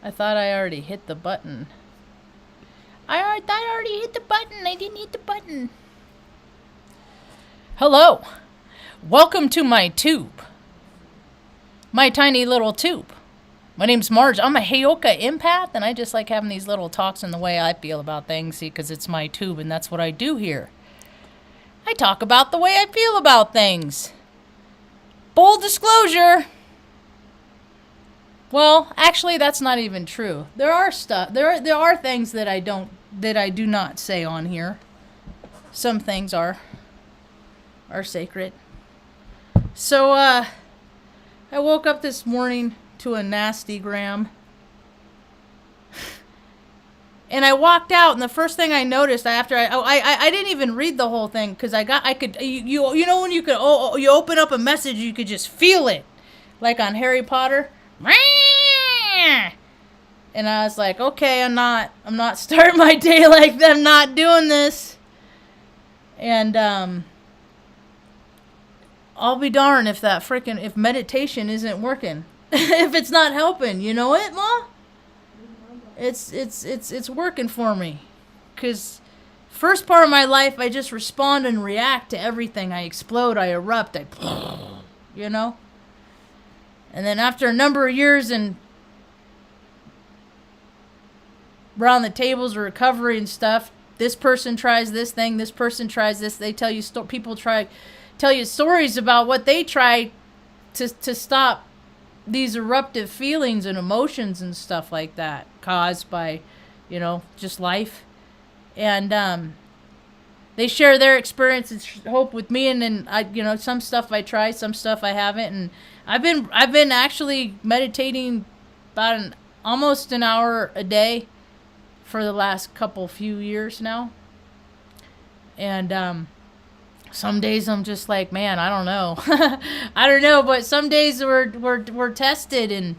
I thought I already hit the button. I thought I already hit the button. I didn't hit the button. Hello. Welcome to my tube. My tiny little tube. My name's Marge. I'm a Heyoka empath, and I just like having these little talks in the way I feel about things, see, because it's my tube, and that's what I do here. I talk about the way I feel about things. Full disclosure. Well, actually, that's not even true. There are things that I do not say on here. Some things are sacred. So, I woke up this morning to a nasty gram. And I walked out, and the first thing I noticed after I didn't even read the whole thing, because you know when you open up a message, you could just feel it, like on Harry Potter. And I was like, okay, I'm not starting my day like that. I'm not doing this. And I'll be darned if meditation isn't working. If it's not helping, you know it, Ma? It's working for me. 'Cause first part of my life, I just respond and react to everything. I explode, I erupt, you know? And then after a number of years and around the tables of recovery and stuff, this person tries this thing, this person tries this. They tell you tell you stories about what they try to stop these eruptive feelings and emotions and stuff like that caused by, just life. And they share their experience and hope with me, and then I, some stuff I try, some stuff I haven't, and I've been actually meditating about almost an hour a day for the last few years now. And some days I'm just like, man, I don't know. I don't know, but some days we're tested, and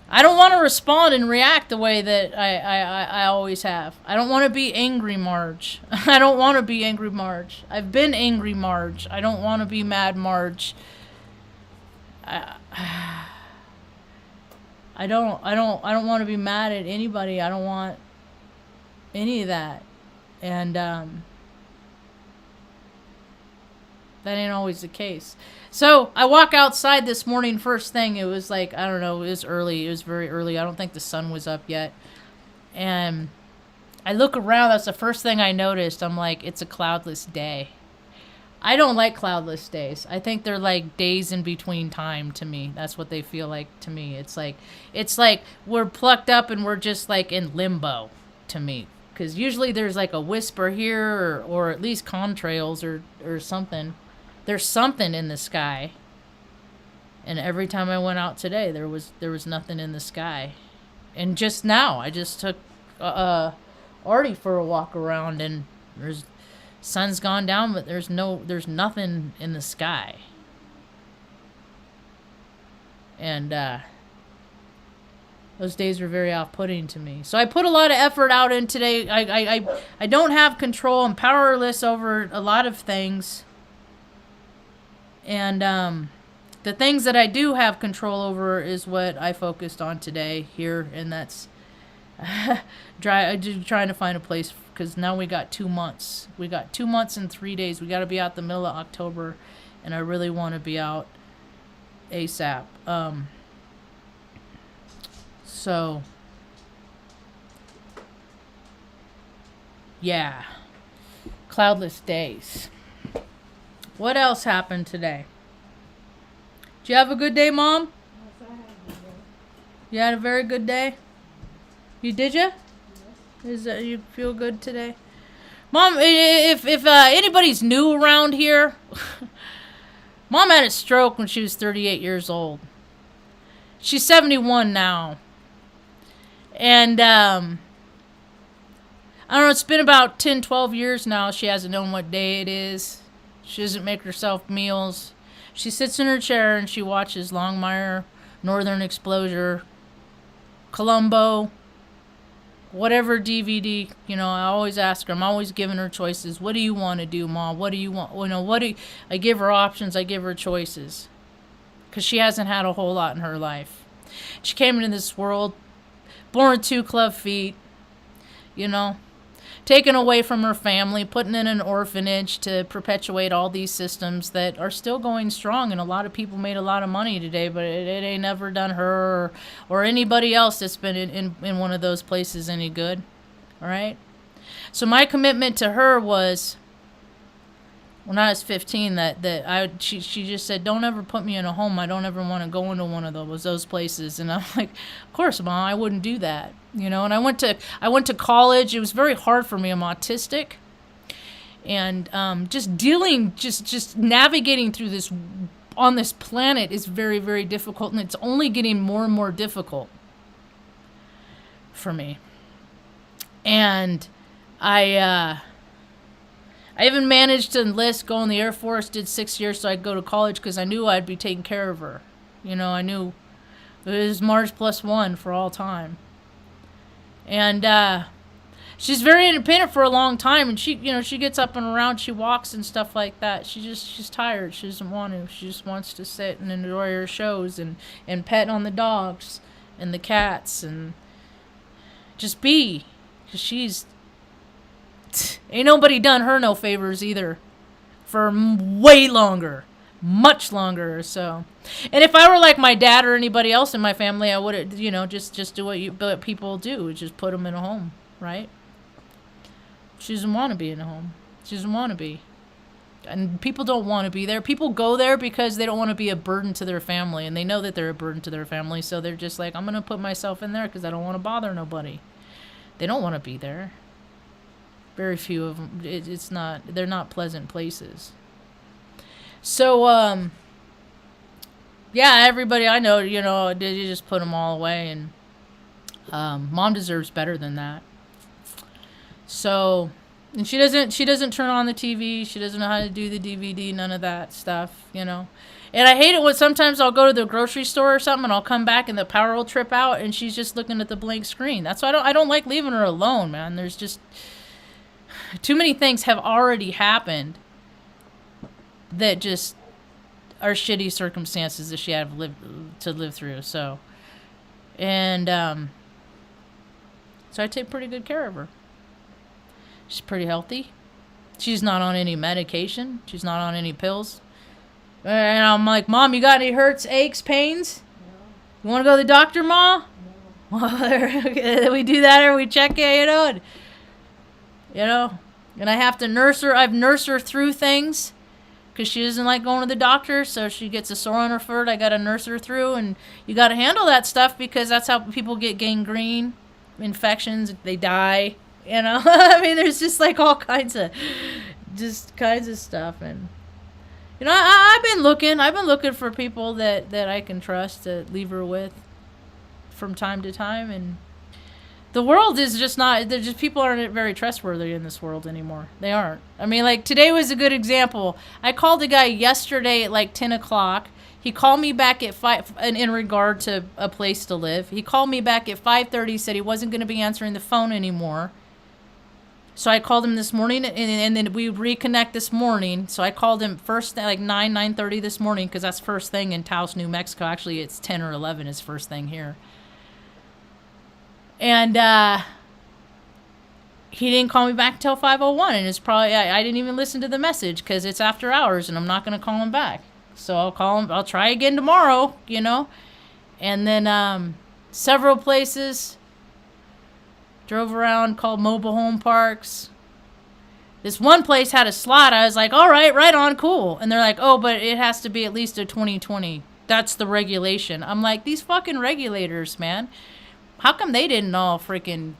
I don't want to respond and react the way that I always have. I don't want to be angry Marge. I don't want to be angry Marge. I've been angry Marge. I don't want to be mad Marge. I don't want to be mad at anybody. I don't want any of that. And that ain't always the case. So I walk outside this morning, first thing, it was like, I don't know, it was early. It was very early. I don't think the sun was up yet. And I look around. That's the first thing I noticed. I'm like, it's a cloudless day. I don't like cloudless days. I think they're like days in between time to me. That's what they feel like to me. It's like we're plucked up and we're just like in limbo to me. Because usually there's like a whisper here or at least contrails or something. There's something in the sky. And every time I went out today, there was nothing in the sky. And just now, I just took Artie for a walk around, and sun's gone down, but there's nothing in the sky. And those days were very off-putting to me. So I put a lot of effort out in today. I don't have control. I'm powerless over a lot of things. And the things that I do have control over is what I focused on today here, and that's trying to find a place, because now we got 2 months. We got 2 months and 3 days. We got to be out the middle of October, and I really want to be out ASAP. So, yeah. Cloudless days. What else happened today? Did you have a good day, Mom? Yes, I had a good day. You had a very good day? You did you? Yes. You feel good today? Mom, if anybody's new around here, Mom had a stroke when she was 38 years old. She's 71 now. And I don't know, it's been about 10, 12 years now. She hasn't known what day it is. She doesn't make herself meals. She sits in her chair and she watches Longmire, Northern Exposure, Columbo, whatever DVD. I always ask her. I'm always giving her choices. What do you want to do, Mom? What do you want? I give her options. I give her choices. Because she hasn't had a whole lot in her life. She came into this world, born with 2 club feet, you know, taken away from her family, put in an orphanage to perpetuate all these systems that are still going strong. And a lot of people made a lot of money today, but it ain't never done her or anybody else that's been in one of those places any good. All right? So my commitment to her was, when I was 15, she just said, don't ever put me in a home. I don't ever want to go into one of those places. And I'm like, of course, Mom, I wouldn't do that. You know, and I went to college. It was very hard for me. I'm autistic. And just navigating through this on this planet is very, very difficult. And it's only getting more and more difficult for me. And I even managed to enlist, go in the Air Force, did 6 years so I'd go to college because I knew I'd be taking care of her. You know, I knew it was Marge +1 for all time. And she's very independent for a long time, and she gets up and around, she walks and stuff like that. She's tired. She doesn't want to. She just wants to sit and enjoy her shows and pet on the dogs and the cats and just be. Because ain't nobody done her no favors either for way longer, much longer. So, and if I were like my dad or anybody else in my family, I would, just do what people do, just put them in a home, right? She doesn't want to be in a home. She doesn't want to be. And people don't want to be there. People go there because they don't want to be a burden to their family, and they know that they're a burden to their family, so they're just like, I'm going to put myself in there because I don't want to bother nobody. They don't want to be there. Very few of them. They're not pleasant places. So, yeah, everybody I know, you just put them all away, and Mom deserves better than that. So, and she doesn't turn on the TV. She doesn't know how to do the DVD, none of that stuff, And I hate it when sometimes I'll go to the grocery store or something and I'll come back and the power will trip out and she's just looking at the blank screen. That's why I don't like leaving her alone, man. There's just too many things have already happened that just are shitty circumstances that she had to live through. So, and so I take pretty good care of her. She's pretty healthy. She's not on any medication. She's not on any pills. And I'm like, Mom, you got any hurts, aches, pains? No. You want to go to the doctor, Ma? No. Well, we do that or we check it, And I have to nurse her. I've nursed her through things because she doesn't like going to the doctor. So she gets a sore on her foot. I got to nurse her through. And you got to handle that stuff because that's how people get gangrene, infections. They die. I mean, there's just like all kinds of stuff. And, I've been looking for people that I can trust to leave her with from time to time. And the world is just not, people aren't very trustworthy in this world anymore. They aren't. I mean, like today was a good example. I called a guy yesterday at like 10 o'clock. He called me back at 5 in regard to a place to live. He called me back at 5:30, said he wasn't going to be answering the phone anymore. So I called him this morning, and then we reconnect this morning. So I called him first, like 9:30 this morning, because that's first thing in Taos, New Mexico. Actually, it's 10 or 11 is first thing here. And he didn't call me back until 5:01, and it's probably, I didn't even listen to the message, because it's after hours, and I'm not going to call him back. So I'll call him, I'll try again tomorrow, And then several places. Drove around, called mobile home parks. This one place had a slot. I was like, all right, right on, cool. And they're like, oh, but it has to be at least a 2020. That's the regulation. I'm like, these fucking regulators, man. How come they didn't all freaking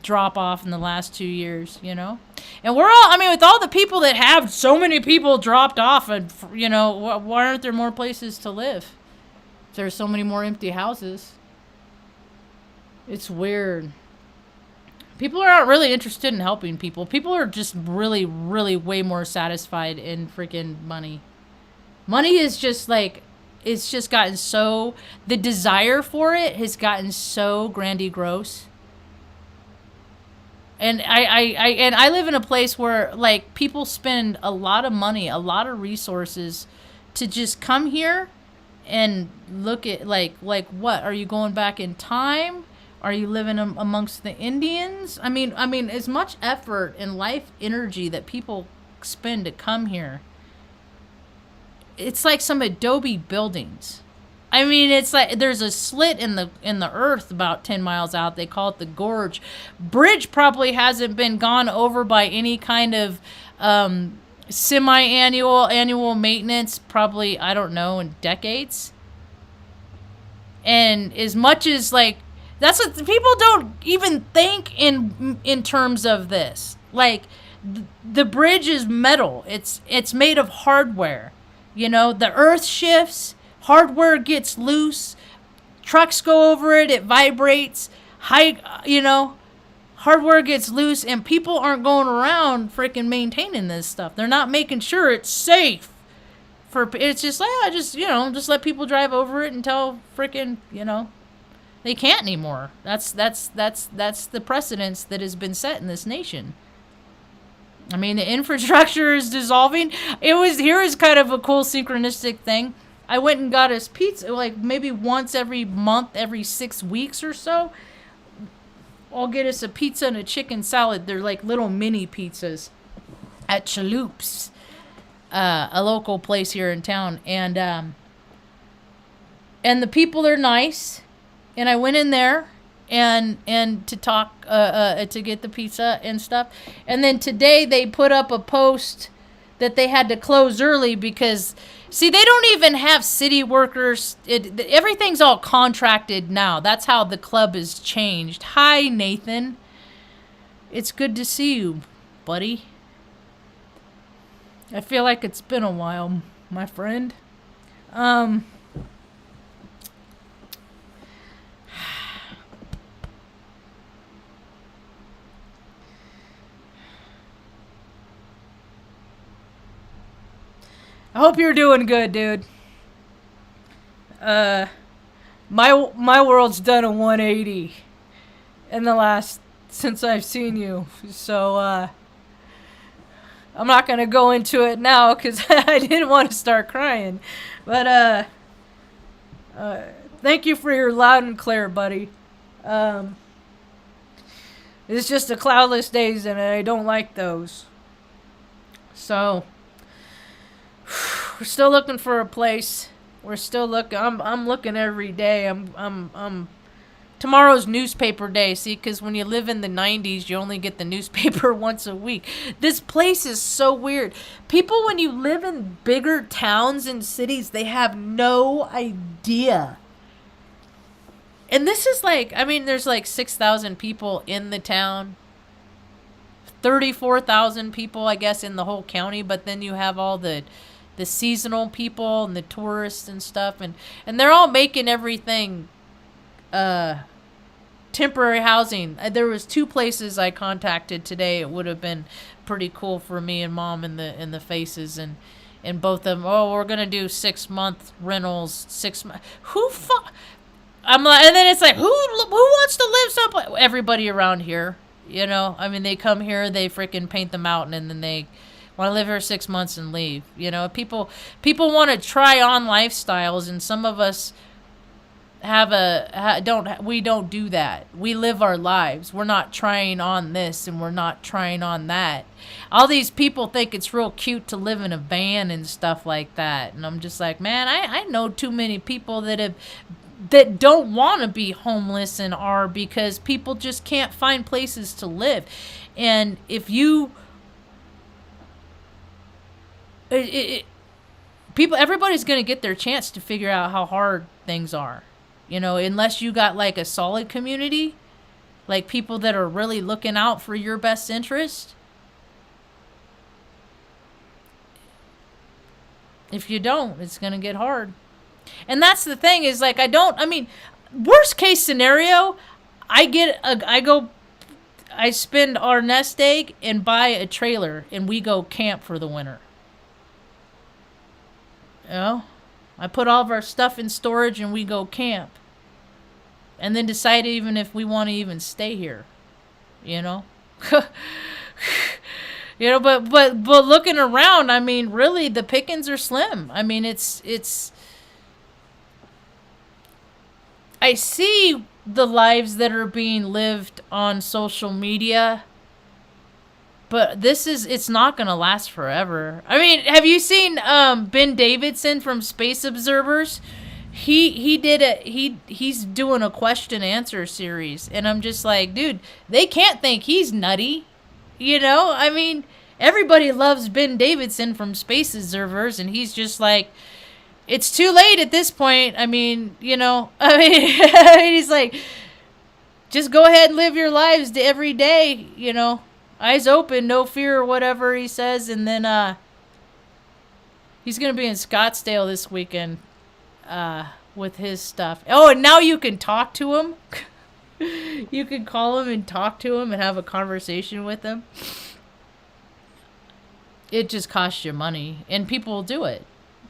drop off in the last 2 years, And we're all, with all the people that have so many people dropped off, and, why aren't there more places to live? There's so many more empty houses. It's weird. People aren't really interested in helping people. People are just really, really way more satisfied in freaking money. Money is just like, it's just gotten so, the desire for it has gotten so grandiose. And I live in a place where like people spend a lot of money, a lot of resources to just come here and look at like what are you going back in time? Are you living amongst the Indians? I mean, as much effort and life energy that people spend to come here, it's like some adobe buildings. I mean, it's like there's a slit in the earth about 10 miles out. They call it the gorge. Bridge probably hasn't been gone over by any kind of annual maintenance, probably, I don't know, in decades. And as much as like that's what people don't even think in terms of this. Like the bridge is metal. It's made of hardware. You know, the earth shifts, hardware gets loose, trucks go over it, it vibrates, hardware gets loose, and people aren't going around freaking maintaining this stuff. They're not making sure it's safe. It's just like, just let people drive over it until freaking, they can't anymore. That's the precedence that has been set in this nation. I mean, the infrastructure is dissolving. Here is kind of a cool synchronistic thing. I went and got us pizza, like maybe once every month, every 6 weeks or so. I'll get us a pizza and a chicken salad. They're like little mini pizzas at Chaloops, a local place here in town. And the people are nice. And I went in there and to talk, to get the pizza and stuff. And then today they put up a post that they had to close early because, see, they don't even have city workers. Everything's all contracted now. That's how the club has changed. Hi, Nathan. It's good to see you, buddy. I feel like it's been a while, my friend. I hope you're doing good, dude. My world's done a 180 since I've seen you. So I'm not gonna go into it now because I didn't want to start crying. But thank you for your loud and clear, buddy. It's just a cloudless days and I don't like those. So we're still looking for a place. We're still looking. I'm looking every day. Tomorrow's newspaper day. See, because when you live in the 90s, you only get the newspaper once a week. This place is so weird. People, when you live in bigger towns and cities, they have no idea. And this is like, there's like 6,000 people in the town. 34,000 people, I guess, in the whole county. But then you have all the seasonal people and the tourists and stuff, and they're all making everything temporary housing. There was 2 places I contacted today. It would have been pretty cool for me and Mom in the faces, and both of them, we're gonna do 6-month rentals, 6 months. I'm like, and then it's like, who wants to live someplace? Everybody around here, they come here, they freaking paint the mountain, and then they want to live here 6 months and leave. People want to try on lifestyles, and some of us we don't do that. We live our lives. We're not trying on this and we're not trying on that. All these people think it's real cute to live in a van and stuff like that, and I'm just like, man, I know too many people that don't want to be homeless and are, because people just can't find places to live. And if you everybody's going to get their chance to figure out how hard things are, unless you got like a solid community, like people that are really looking out for your best interest. If you don't, it's going to get hard. And that's the thing is, like, worst case scenario, I spend our nest egg and buy a trailer and we go camp for the winter. I put all of our stuff in storage and we go camp. And then decide even if we want to even stay here. But looking around, really the pickings are slim. It's I see the lives that are being lived on social media, but it's not going to last forever. I mean, have you seen Ben Davidson from Space Observers? He's doing a question answer series, and I'm just like, dude, they can't think he's nutty. You know? I mean, everybody loves Ben Davidson from Space Observers, and he's just like, it's too late at this point. I mean, you know, he's like, just go ahead and live your lives every day, you know, eyes open, no fear, or whatever he says. And then he's going to be in Scottsdale this weekend with his stuff. Oh, and now you can talk to him. You can call him and talk to him and have a conversation with him. It just costs you money, and people will do it.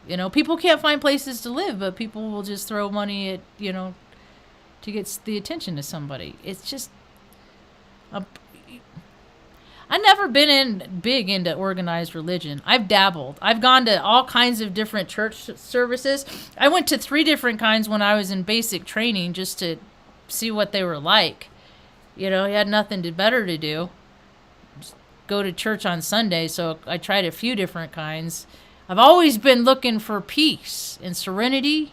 You know, people can't find places to live, but people will just throw money at, you know, to get the attention of somebody. It's just, I've never been big into organized religion. I've dabbled. I've gone to all kinds of different church services. I went to 3 different kinds when I was in basic training just to see what they were like. You know, I had nothing better to do. Just go to church on Sunday, so I tried a few different kinds. I've always been looking for peace and serenity,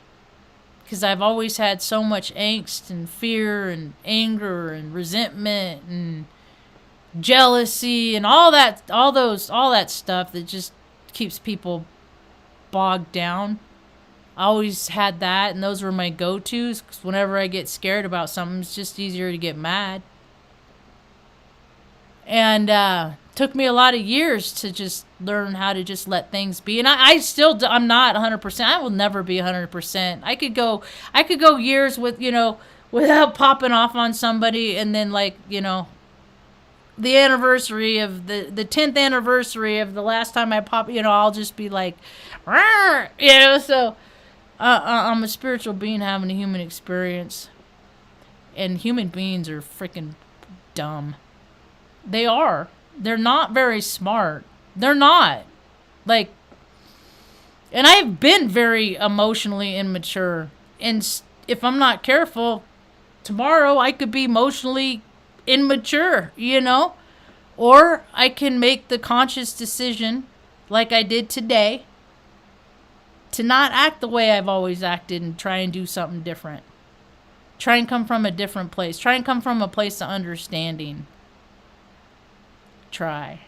because I've always had so much angst and fear and anger and resentment and jealousy and all that stuff that just keeps people bogged down. I always had that, and those were my go-tos, because whenever I get scared about something, it's just easier to get mad. And took me a lot of years to just learn how to just let things be. And I'm not 100%. I will never be 100%. I could go years with, you know, without popping off on somebody, and then, like, you know, the anniversary of the 10th anniversary of the last time I popped, you know, I'll just be like, "Rrr," you know. So I'm a spiritual being having a human experience, and human beings are freaking dumb. They are. They're not very smart. They're not. Like, and I've been very emotionally immature. And if I'm not careful, tomorrow I could be emotionally immature, you know? Or I can make the conscious decision, like I did today, to not act the way I've always acted and try and do something different. Try and come from a different place. Try and come from a place of understanding. Try.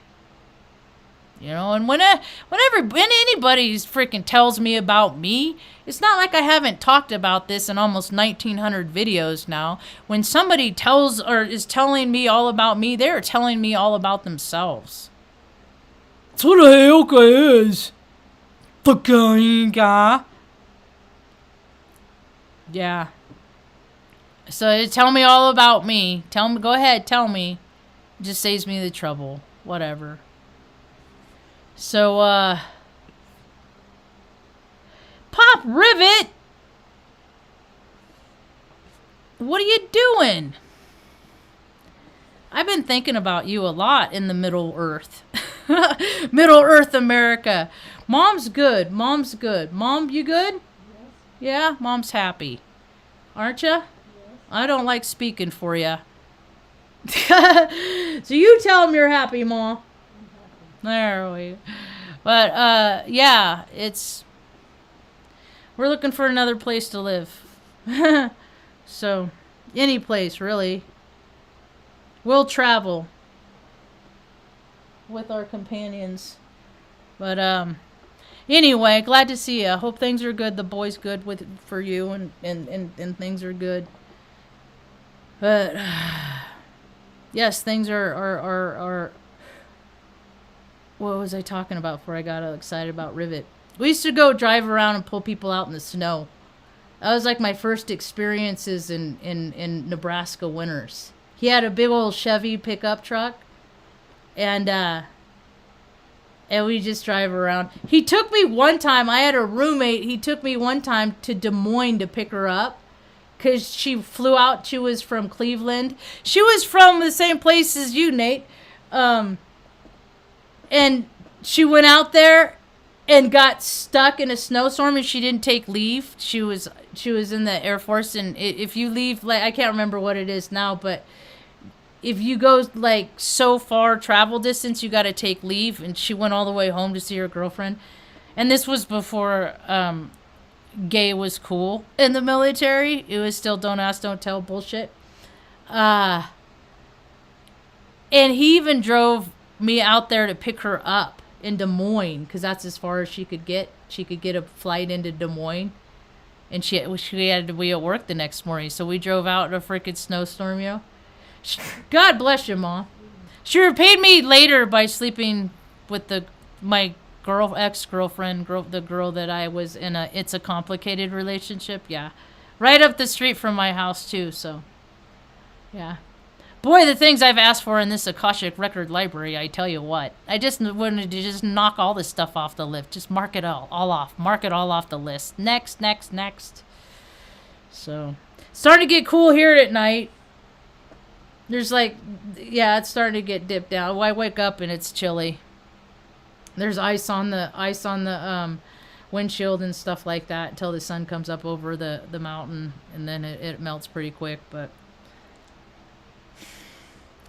You know, and whenever anybody freaking tells me about me, it's not like I haven't talked about this in almost 1,900 videos now. When somebody tells or is telling me all about me, they're telling me all about themselves. That's what a Helka is. Fucking guy. Yeah. So tell me all about me. Go ahead, tell me. It just saves me the trouble. Whatever. So, Pop Rivet! What are you doing? I've been thinking about you a lot in the Middle Earth. Middle Earth America. Mom's good. Mom's good. Mom, you good? Yes. Yeah? Mom's happy. Aren't ya? Yes. I don't like speaking for ya. So you tell him you're happy, Ma. There we. But yeah, we're looking for another place to live. So, any place really. We'll travel with our companions. But anyway, glad to see you. Hope things are good. The boy's good for you, and things are good. But yes, things are. What was I talking about before I got excited about Rivet? We used to go drive around and pull people out in the snow. That was like my first experiences in Nebraska winters. He had a big old Chevy pickup truck, and we just drive around. He took me one time. I had a roommate. He took me one time to Des Moines to pick her up, because she flew out. She was from Cleveland. She was from the same place as you, Nate. And she went out there, and got stuck in a snowstorm, and she didn't take leave. She was in the Air Force, and if you leave, like, I can't remember what it is now, but if you go like so far travel distance, you got to take leave. And she went all the way home to see her girlfriend, and this was before gay was cool in the military. It was still don't ask, don't tell bullshit. And he even drove me out there to pick her up in Des Moines, because that's as far as she could get. She could get a flight into Des Moines, and she had to be at work the next morning. So we drove out in a freaking snowstorm, yo. God bless you, Mom. She repaid me later by sleeping with my ex-girlfriend, the girl that I was in a It's a Complicated relationship. Yeah, right up the street from my house too. So, yeah. Boy, the things I've asked for in this Akashic record library, I tell you what. I just wanted to just knock all this stuff off the list. Just mark it all off. Mark it all off the list. Next. So, starting to get cool here at night. There's like, yeah, it's starting to get dipped down. I wake up and it's chilly. There's ice on the windshield and stuff like that until the sun comes up over the mountain, and then it melts pretty quick, but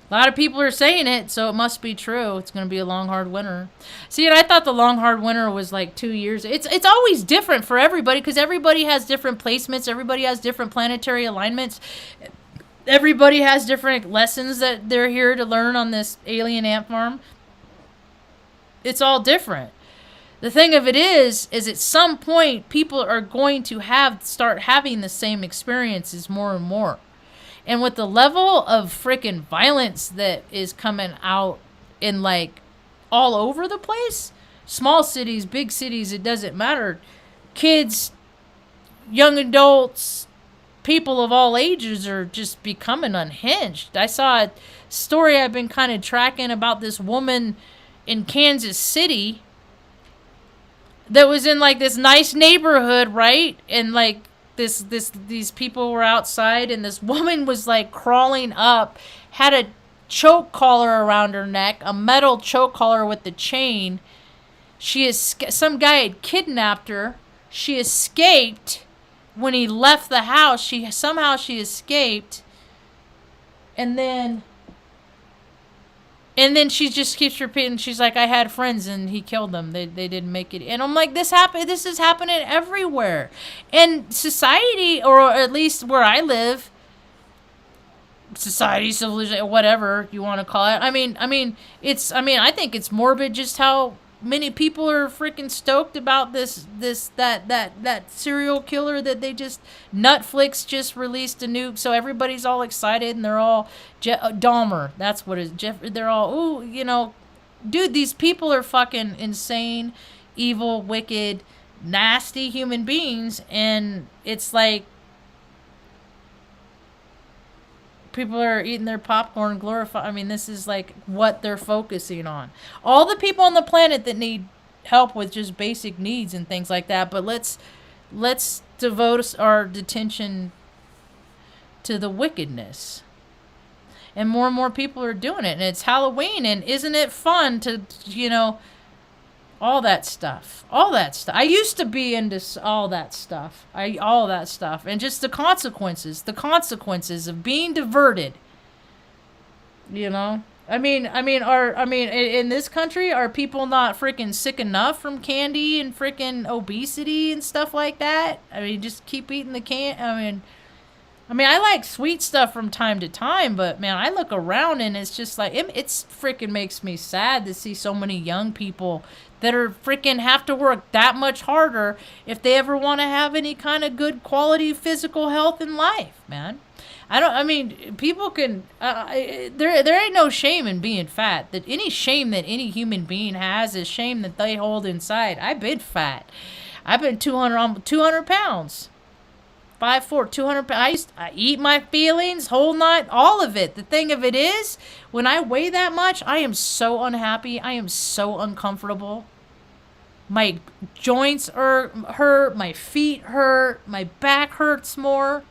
a lot of people are saying it, so it must be true. It's going to be a long, hard winter. See, and I thought the long, hard winter was like 2 years. It's always different for everybody, because everybody has different placements. Everybody has different planetary alignments. Everybody has different lessons that they're here to learn on this alien ant farm. It's all different. The thing of it is at some point, people are going to start having the same experiences more and more. And with the level of freaking violence that is coming out in like all over the place, small cities, big cities, it doesn't matter. Kids, young adults, people of all ages are just becoming unhinged. I saw a story I've been kind of tracking about this woman in Kansas City that was in like this nice neighborhood, right? And like these people were outside, and this woman was like crawling up, had a choke collar around her neck, a metal choke collar with the chain. Some guy had kidnapped her. She escaped. When he left the house, she escaped, and then she just keeps repeating. She's like, I had friends and he killed them. They didn't make it. And I'm like, this is happening everywhere. And society, or at least where I live, society, civilization, whatever you want to call it. I think it's morbid just how many people are freaking stoked about that serial killer that they just, Netflix just released a new, so everybody's all excited, and they're all Dahmer, that's what it is. They're all, ooh, dude, these people are fucking insane, evil, wicked, nasty human beings, and it's like people are eating their popcorn, this is like what they're focusing on. All the people on the planet that need help with just basic needs and things like that, but let's devote our attention to the wickedness. And more people are doing it, and it's Halloween, and isn't it fun to, all that stuff. I used to be into all that stuff. And just the consequences of being diverted. In this country, are people not freaking sick enough from candy and freaking obesity and stuff like that? Just keep eating the candy. I like sweet stuff from time to time, but man, I look around and it's just like, it's freaking makes me sad to see so many young people that are freaking have to work that much harder if they ever want to have any kind of good quality physical health in life, man. People can, there ain't no shame in being fat. That any shame that any human being has is shame that they hold inside. I've been fat. I've been 200 pounds. 5'4", 200 pounds. I eat my feelings, whole night, all of it. The thing of it is, when I weigh that much, I am so unhappy. I am so uncomfortable. My joints hurt. My feet hurt. My back hurts more.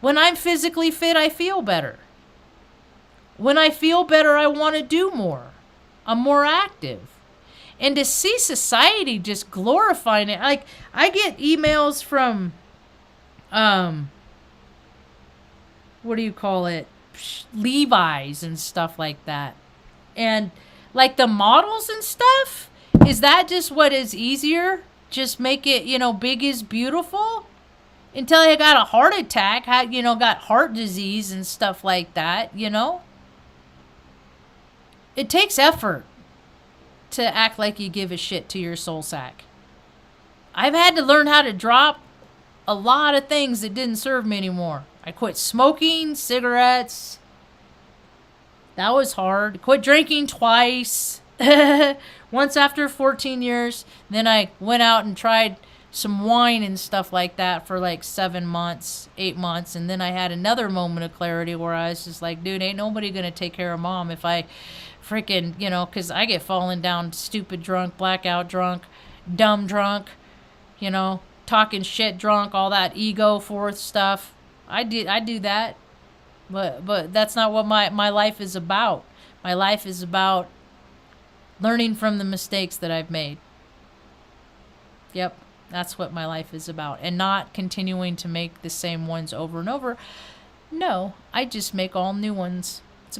When I'm physically fit, I feel better. When I feel better, I want to do more. I'm more active. And to see society just glorifying it. Like, I get emails from, what do you call it? Levi's and stuff like that. And, like, the models and stuff, is that just what is easier? Just make it, big is beautiful? Until I got a heart attack, got heart disease and stuff like that, It takes effort to act like you give a shit to your soul sack. I've had to learn how to drop a lot of things that didn't serve me anymore. I quit smoking cigarettes. That was hard. Quit drinking twice. Once after 14 years. Then I went out and tried some wine and stuff like that for like 7 months, 8 months. And then I had another moment of clarity where I was just like, dude, ain't nobody going to take care of mom if I freaking, because I get falling down stupid drunk, blackout drunk, dumb drunk, talking shit drunk, all that ego forth stuff. I do that. But that's not what my life is about. My life is about learning from the mistakes that I've made. Yep, that's what my life is about. And not continuing to make the same ones over and over. No, I just make all new ones.